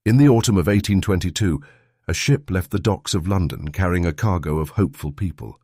In the autumn of 1822, a ship left the docks of London carrying a cargo of hopeful people.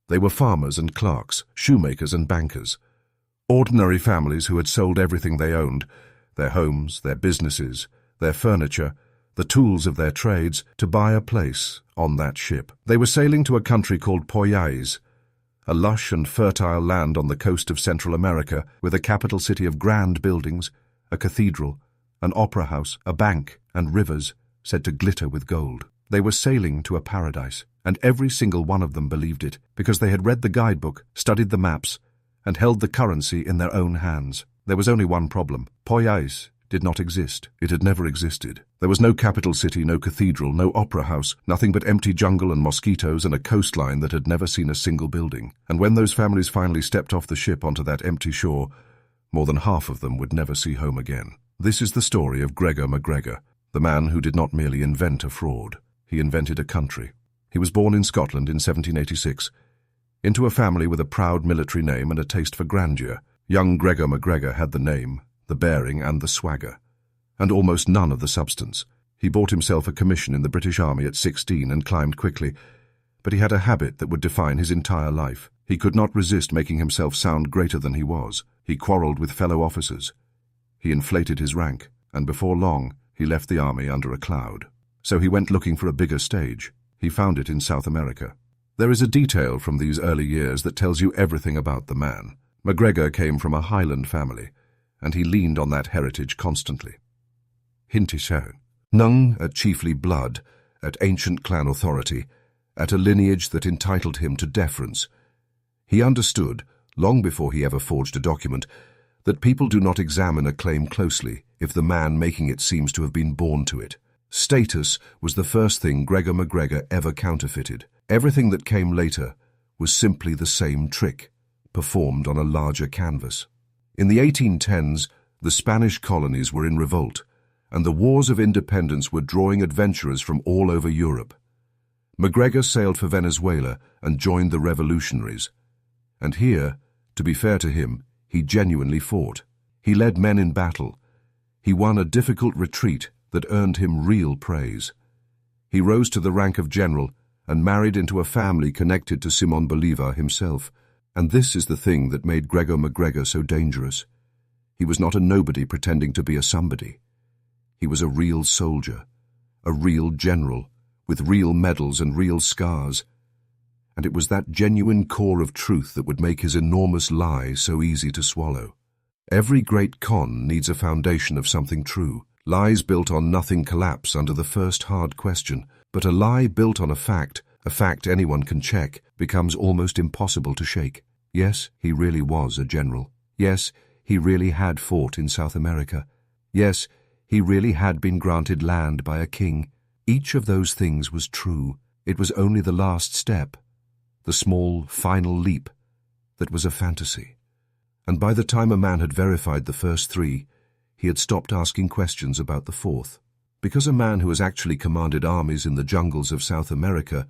They were farmers and clerks, shoemakers and bankers, ordinary families who had sold everything they owned, their homes, their businesses, their furniture, the tools of their trades, to buy a place on that ship. They were sailing to a country called Poyais, a lush and fertile land on the coast of Central America, with a capital city of grand buildings, a cathedral, an opera house, a bank, and rivers said to glitter with gold. They were sailing to a paradise, and every single one of them believed it, because they had read the guidebook, studied the maps, and held the currency in their own hands. There was only one problem. Poyais did not exist. It had never existed. There was no capital city, no cathedral, no opera house, nothing but empty jungle and mosquitoes and a coastline that had never seen a single building. And when those families finally stepped off the ship onto that empty shore, more than half of them would never see home again. This is the story of Gregor MacGregor, the man who did not merely invent a fraud. He invented a country. He was born in Scotland in 1786, into a family with a proud military name and a taste for grandeur. Young Gregor MacGregor had the name, the bearing, and the swagger, and almost none of the substance. He bought himself a commission in the British Army at 16 and climbed quickly, but he had a habit that would define his entire life. He could not resist making himself sound greater than he was. He quarrelled with fellow officers. He inflated his rank, and before long, he left the army under a cloud. So he went looking for a bigger stage. He found it in South America. There is a detail from these early years that tells you everything about the man. MacGregor came from a Highland family, and he leaned on that heritage constantly. Hintisau, nung at chiefly blood, at ancient clan authority, at a lineage that entitled him to deference. He understood, long before he ever forged a document, that people do not examine a claim closely if the man making it seems to have been born to it. Status was the first thing Gregor MacGregor ever counterfeited. Everything that came later was simply the same trick, performed on a larger canvas. In the 1810s, the Spanish colonies were in revolt, and the wars of independence were drawing adventurers from all over Europe. MacGregor sailed for Venezuela and joined the revolutionaries. And here, to be fair to him, he genuinely fought. He led men in battle. He won a difficult retreat that earned him real praise. He rose to the rank of general and married into a family connected to Simon Bolivar himself. And this is the thing that made Gregor MacGregor so dangerous. He was not a nobody pretending to be a somebody. He was a real soldier, a real general, with real medals and real scars. And it was that genuine core of truth that would make his enormous lie so easy to swallow. Every great con needs a foundation of something true. Lies built on nothing collapse under the first hard question, but a lie built on a fact anyone can check, becomes almost impossible to shake. Yes, he really was a general. Yes, he really had fought in South America. Yes, he really had been granted land by a king. Each of those things was true. It was only the last step, the small, final leap, that was a fantasy. And by the time a man had verified the first three, he had stopped asking questions about the fourth. Because a man who has actually commanded armies in the jungles of South America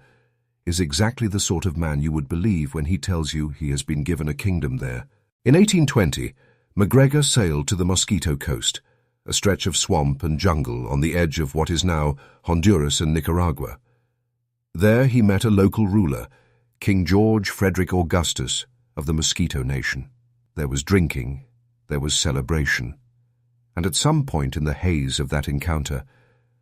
is exactly the sort of man you would believe when he tells you he has been given a kingdom there. In 1820, MacGregor sailed to the Mosquito Coast, a stretch of swamp and jungle on the edge of what is now Honduras and Nicaragua. There he met a local ruler, King George Frederick Augustus of the Mosquito Nation. There was drinking, there was celebration, and at some point in the haze of that encounter,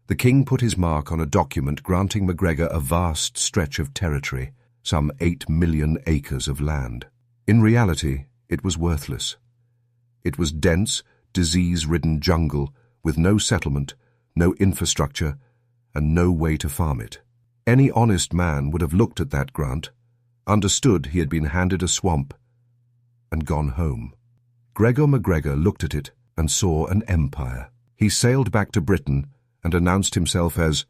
the king put his mark on a document granting MacGregor a vast stretch of territory, some 8 million acres of land. In reality, it was worthless. It was dense, disease-ridden jungle with no settlement, no infrastructure, and no way to farm it. Any honest man would have looked at that grant, understood he had been handed a swamp, and gone home. Gregor MacGregor looked at it and saw an empire. He sailed back to Britain and announced himself as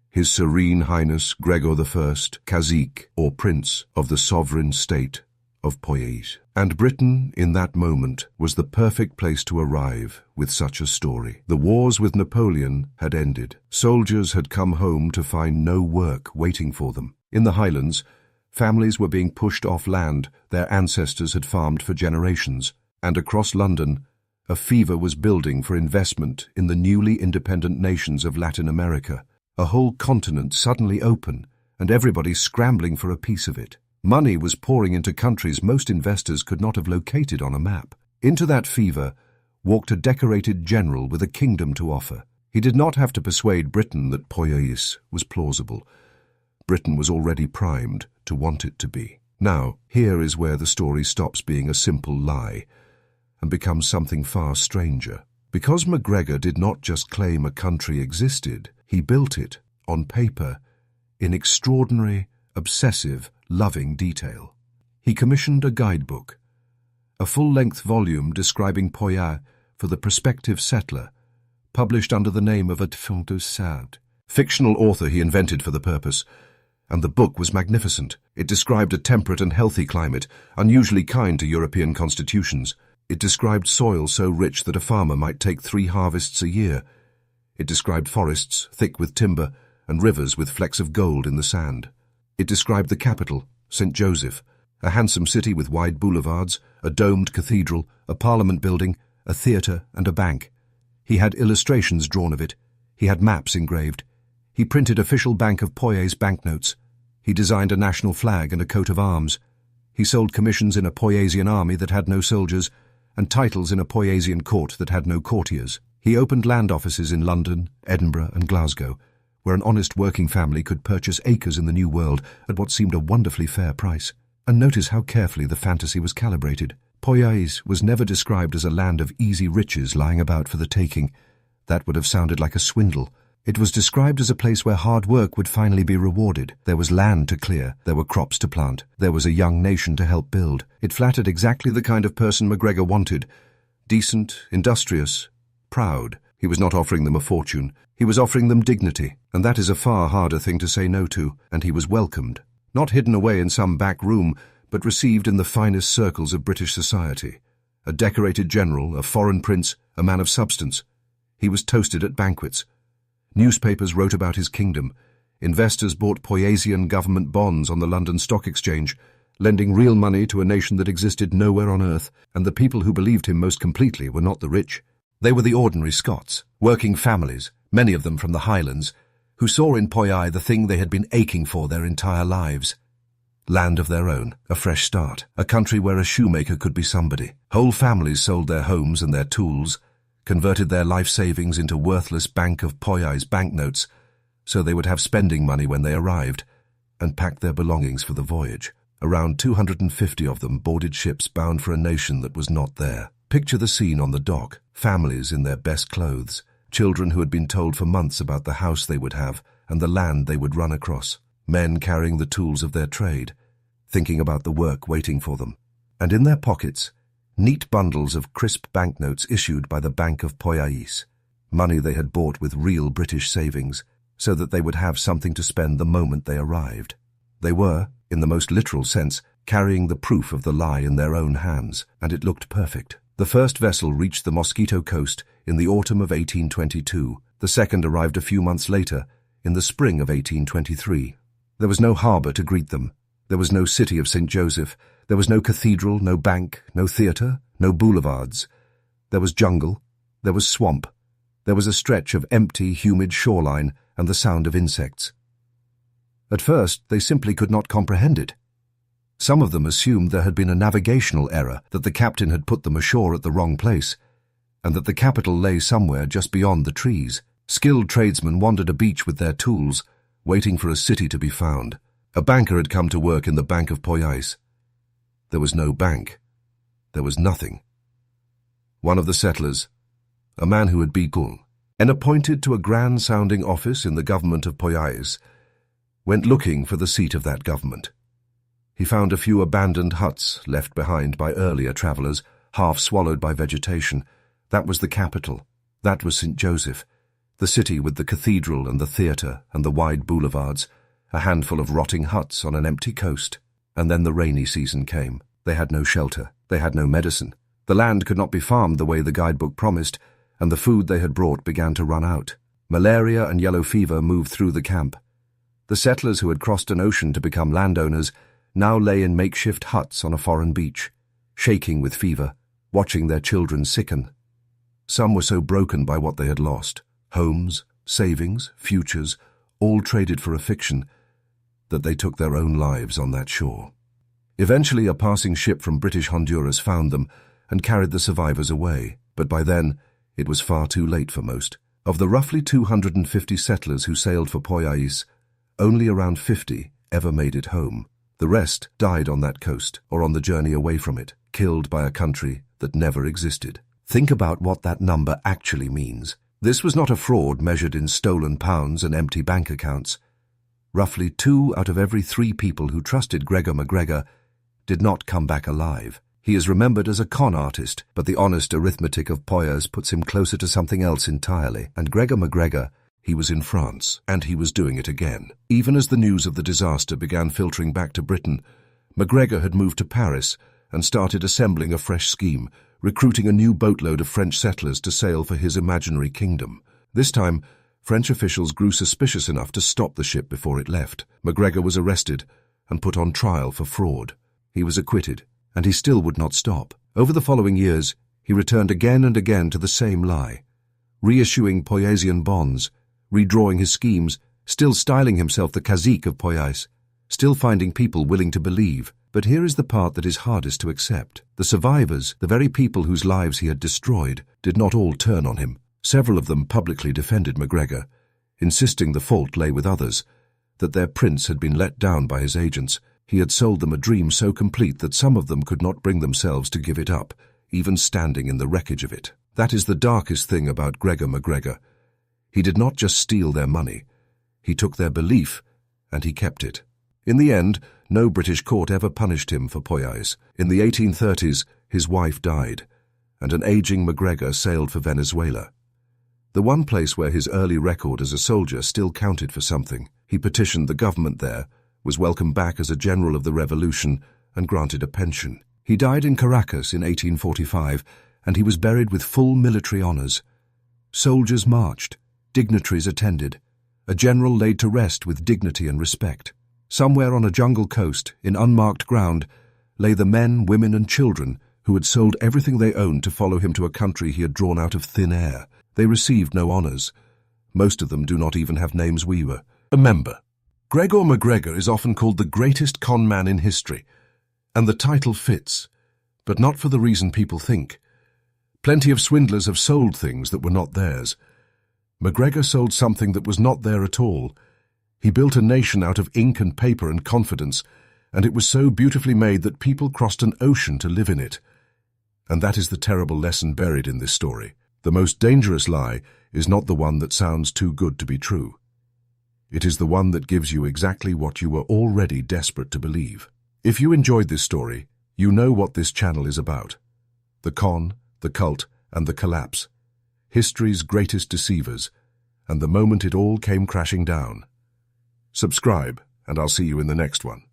His Serene Highness Gregor I, Cazique, or Prince of the Sovereign State of Poyais. And Britain, in that moment, was the perfect place to arrive with such a story. The wars with Napoleon had ended. Soldiers had come home to find no work waiting for them. In the Highlands, families were being pushed off land their ancestors had farmed for generations. And across London, A fever was building for investment in the newly independent nations of Latin America. A whole continent suddenly open, and everybody scrambling for a piece of it. Money was pouring into countries most investors could not have located on a map. Into that fever walked a decorated general with a kingdom to offer. He did not have to persuade Britain that Poyais was plausible. Britain was already primed to want it to be. Now, here is where the story stops being a simple lie and becomes something far stranger. Because MacGregor did not just claim a country existed, he built it, on paper, in extraordinary, obsessive, loving detail. He commissioned a guidebook, a full-length volume describing Poyais for the prospective settler, published under the name of a fictional author he invented for the purpose, and the book was magnificent. It described a temperate and healthy climate, unusually kind to European constitutions. It described soil so rich that a farmer might take 3 harvests a year. It described forests thick with timber and rivers with flecks of gold in the sand. It described the capital, St. Joseph, a handsome city with wide boulevards, a domed cathedral, a parliament building, a theatre and a bank. He had illustrations drawn of it. He had maps engraved. He printed official Bank of Poyais banknotes. He designed a national flag and a coat of arms. He sold commissions in a Poyaisian army that had no soldiers, and titles in a Poyaisian court that had no courtiers. He opened land offices in London, Edinburgh and Glasgow, where an honest working family could purchase acres in the New World at what seemed a wonderfully fair price. And notice how carefully the fantasy was calibrated. Poyais was never described as a land of easy riches lying about for the taking. That would have sounded like a swindle. It was described as a place where hard work would finally be rewarded. There was land to clear, there were crops to plant, there was a young nation to help build. It flattered exactly the kind of person MacGregor wanted. Decent, industrious, proud. He was not offering them a fortune. He was offering them dignity, and that is a far harder thing to say no to, and he was welcomed. Not hidden away in some back room, but received in the finest circles of British society. A decorated general, a foreign prince, a man of substance. He was toasted at banquets. Newspapers wrote about his kingdom. Investors bought Poyaisian government bonds on the London Stock Exchange, lending real money to a nation that existed nowhere on earth, and the people who believed him most completely were not the rich. They were the ordinary Scots, working families, many of them from the Highlands, who saw in Poyais the thing they had been aching for their entire lives. Land of their own, a fresh start, a country where a shoemaker could be somebody. Whole families sold their homes and their tools, converted their life savings into worthless Bank of Poyais banknotes, so they would have spending money when they arrived, and packed their belongings for the voyage. Around 250 of them boarded ships bound for a nation that was not there. Picture the scene on the dock, families in their best clothes, children who had been told for months about the house they would have and the land they would run across, men carrying the tools of their trade, thinking about the work waiting for them, and in their pockets, neat bundles of crisp banknotes issued by the Bank of Poyais, money they had bought with real British savings, so that they would have something to spend the moment they arrived. They were, in the most literal sense, carrying the proof of the lie in their own hands, and it looked perfect. The first vessel reached the Mosquito Coast in the autumn of 1822. The second arrived a few months later, in the spring of 1823. There was no harbour to greet them. There was no city of St. Joseph. There was no cathedral, no bank, no theatre, no boulevards. There was jungle. There was swamp. There was a stretch of empty, humid shoreline and the sound of insects. At first, they simply could not comprehend it. Some of them assumed there had been a navigational error, that the captain had put them ashore at the wrong place, and that the capital lay somewhere just beyond the trees. Skilled tradesmen wandered a beach with their tools, waiting for a city to be found. A banker had come to work in the Bank of Poyais. There was no bank. There was nothing. One of the settlers, a man who had been appointed to a grand-sounding office in the government of Poyais, went looking for the seat of that government. He found a few abandoned huts left behind by earlier travellers, half swallowed by vegetation. That was the capital. That was St. Joseph, the city with the cathedral and the theatre and the wide boulevards, a handful of rotting huts on an empty coast. And then the rainy season came. They had no shelter. They had no medicine. The land could not be farmed the way the guidebook promised, and the food they had brought began to run out. Malaria and yellow fever moved through the camp. The settlers who had crossed an ocean to become landowners now lay in makeshift huts on a foreign beach, shaking with fever, watching their children sicken. Some were so broken by what they had lost, homes, savings, futures, all traded for a fiction, that they took their own lives on that shore. Eventually, a passing ship from British Honduras found them and carried the survivors away, but by then, it was far too late for most. Of the roughly 250 settlers who sailed for Poyais, only around 50 ever made it home. The rest died on that coast or on the journey away from it, killed by a country that never existed. Think about what that number actually means. This was not a fraud measured in stolen pounds and empty bank accounts. Roughly 2 out of every 3 people who trusted Gregor MacGregor did not come back alive. He is remembered as a con artist, but the honest arithmetic of Poyais puts him closer to something else entirely. And Gregor MacGregor, he was in France, and he was doing it again. Even as the news of the disaster began filtering back to Britain, MacGregor had moved to Paris and started assembling a fresh scheme, recruiting a new boatload of French settlers to sail for his imaginary kingdom. This time, French officials grew suspicious enough to stop the ship before it left. MacGregor was arrested and put on trial for fraud. He was acquitted, and he still would not stop. Over the following years, he returned again and again to the same lie, reissuing Poyaisian bonds, redrawing his schemes, still styling himself the cazique of Poyais, still finding people willing to believe. But here is the part that is hardest to accept. The survivors, the very people whose lives he had destroyed, did not all turn on him. Several of them publicly defended MacGregor, insisting the fault lay with others, that their prince had been let down by his agents. He had sold them a dream so complete that some of them could not bring themselves to give it up, even standing in the wreckage of it. That is the darkest thing about Gregor MacGregor. He did not just steal their money. He took their belief, and he kept it. In the end, no British court ever punished him for Poyais. In the 1830s, his wife died, and an aging MacGregor sailed for Venezuela, the one place where his early record as a soldier still counted for something. He petitioned the government there, was welcomed back as a general of the revolution, and granted a pension. He died in Caracas in 1845, and he was buried with full military honors. Soldiers marched, dignitaries attended, a general laid to rest with dignity and respect. Somewhere on a jungle coast, in unmarked ground, lay the men, women, and children who had sold everything they owned to follow him to a country he had drawn out of thin air. They received no honors. Most of them do not even have names we were. Remember, Gregor MacGregor is often called the greatest con man in history, and the title fits, but not for the reason people think. Plenty of swindlers have sold things that were not theirs. MacGregor sold something that was not there at all. He built a nation out of ink and paper and confidence, and it was so beautifully made that people crossed an ocean to live in it. And that is the terrible lesson buried in this story. The most dangerous lie is not the one that sounds too good to be true. It is the one that gives you exactly what you were already desperate to believe. If you enjoyed this story, you know what this channel is about. The con, the cult, and the collapse. History's greatest deceivers, and the moment it all came crashing down. Subscribe, and I'll see you in the next one.